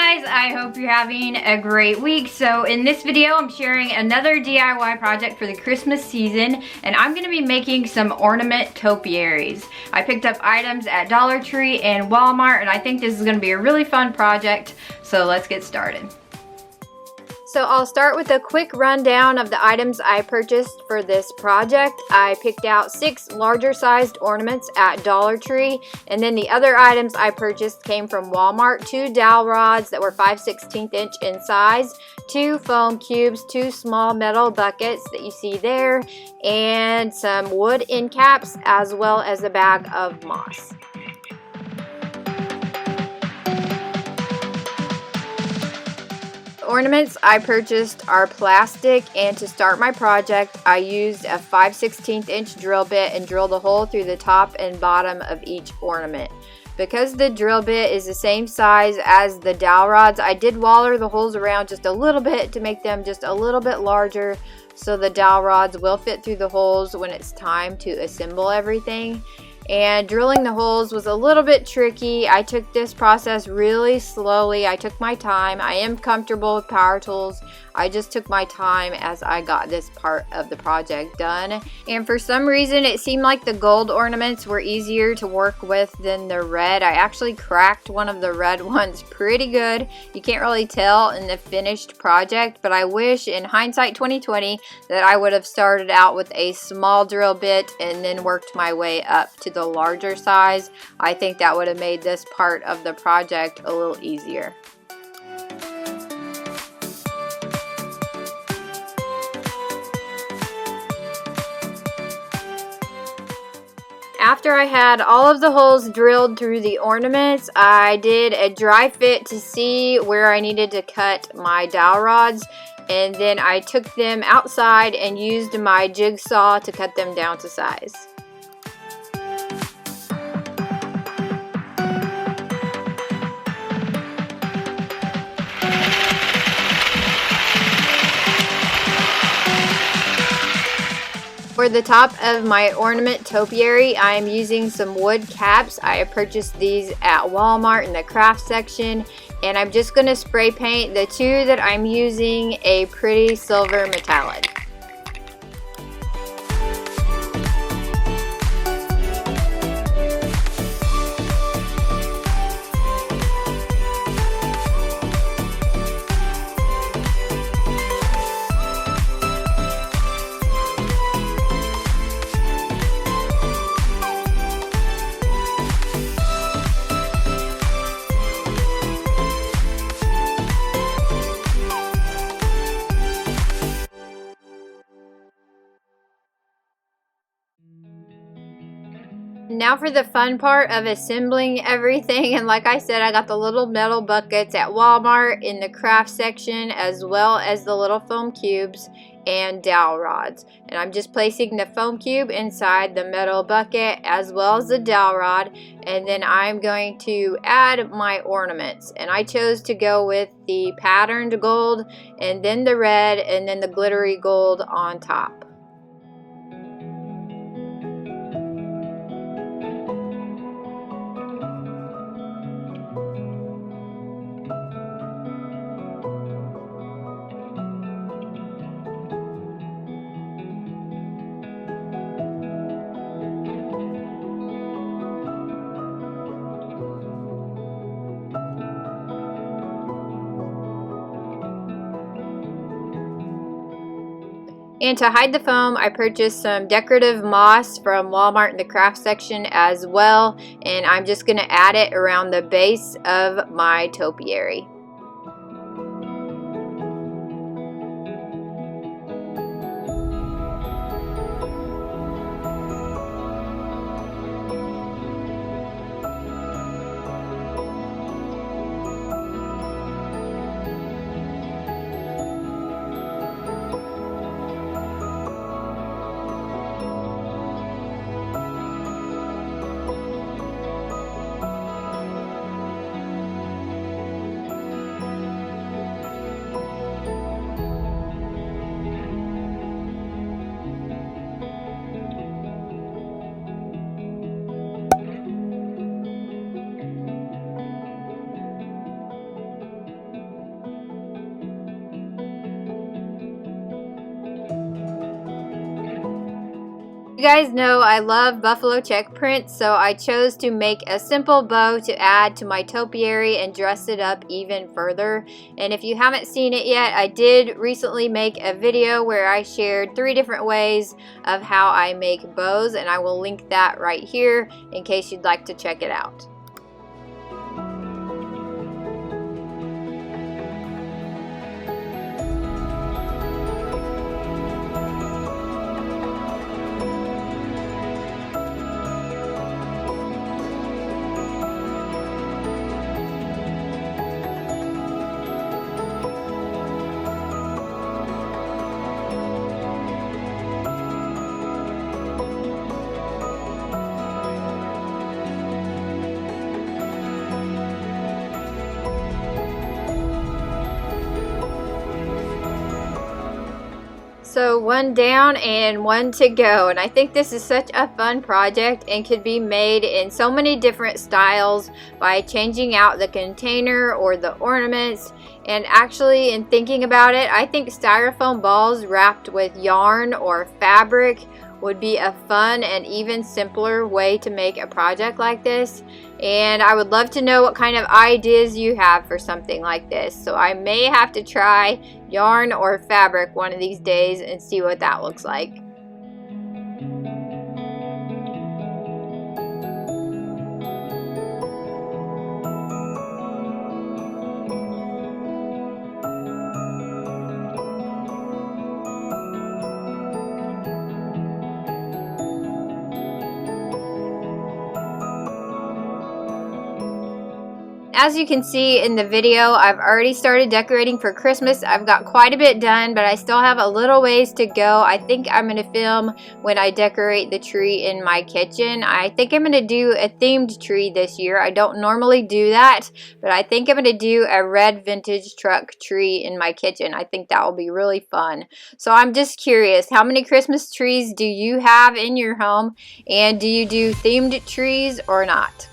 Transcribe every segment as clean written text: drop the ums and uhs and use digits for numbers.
guys, I hope you're having a great week. So in this video, I'm sharing another DIY project for the Christmas season, and I'm gonna be making some ornament topiaries. I picked up items at Dollar Tree and Walmart, and I think this is gonna be a really fun project. So let's get started. So I'll start with a quick rundown of the items I purchased for this project. I picked out 6 larger sized ornaments at Dollar Tree, and then the other items I purchased came from Walmart. 2 dowel rods that were 5/16 inch in size, 2 foam cubes, 2 small metal buckets that you see there, and some wood end caps, as well as a bag of moss. Ornaments I purchased are plastic, and to start my project I used a 5/16 inch drill bit and drilled a hole through the top and bottom of each ornament. Because the drill bit is the same size as the dowel rods, I did waller the holes around just a little bit to make them just a little bit larger so the dowel rods will fit through the holes when it's time to assemble everything. And drilling the holes was a little bit tricky. I took this process really slowly. I took my time. I am comfortable with power tools. I just took my time as I got this part of the project done. And for some reason, it seemed like the gold ornaments were easier to work with than the red. I actually cracked one of the red ones pretty good. You can't really tell in the finished project, but I wish in hindsight 2020 that I would have started out with a small drill bit and then worked my way up to the larger size. I think that would have made this part of the project a little easier. After I had all of the holes drilled through the ornaments, I did a dry fit to see where I needed to cut my dowel rods, and then I took them outside and used my jigsaw to cut them down to size. For the top of my ornament topiary, I am using some wood caps. I purchased these at Walmart in the craft section, and I'm just going to spray paint the 2 that I'm using a pretty silver metallic. Now for the fun part of assembling everything, and like I said, I got the little metal buckets at Walmart in the craft section, as well as the little foam cubes and dowel rods. And I'm just placing the foam cube inside the metal bucket as well as the dowel rod, and then I'm going to add my ornaments. And I chose to go with the patterned gold, and then the red, and then the glittery gold on top. And to hide the foam, I purchased some decorative moss from Walmart in the craft section as well, and I'm just going to add it around the base of my topiary. You guys know I love buffalo check prints, so I chose to make a simple bow to add to my topiary and dress it up even further. And if you haven't seen it yet, I did recently make a video where I shared 3 different ways of how I make bows, and I will link that right here in case you'd like to check it out. So 1 down and 1 to go, and I think this is such a fun project and could be made in so many different styles by changing out the container or the ornaments. And actually, in thinking about it, I think styrofoam balls wrapped with yarn or fabric would be a fun and even simpler way to make a project like this. And I would love to know what kind of ideas you have for something like this. So I may have to try yarn or fabric one of these days and see what that looks like. As you can see in the video, I've already started decorating for Christmas. I've got quite a bit done, but I still have a little ways to go. I think I'm going to film when I decorate the tree in my kitchen. I think I'm going to do a themed tree this year. I don't normally do that, but I think I'm going to do a red vintage truck tree in my kitchen. I think that will be really fun. So I'm just curious, how many Christmas trees do you have in your home? And do you do themed trees or not?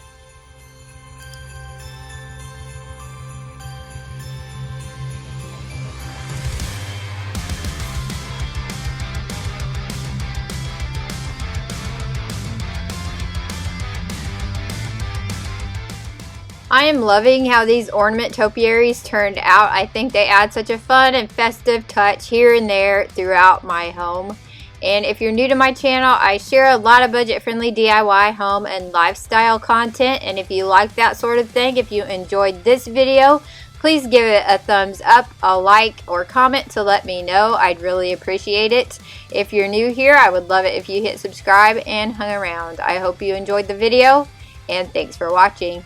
I am loving how these ornament topiaries turned out. I think they add such a fun and festive touch here and there throughout my home. And if you're new to my channel, I share a lot of budget-friendly DIY home and lifestyle content. And if you like that sort of thing, if you enjoyed this video, please give it a thumbs up, a like, or comment to let me know. I'd really appreciate it. If you're new here, I would love it if you hit subscribe and hung around. I hope you enjoyed the video, and thanks for watching.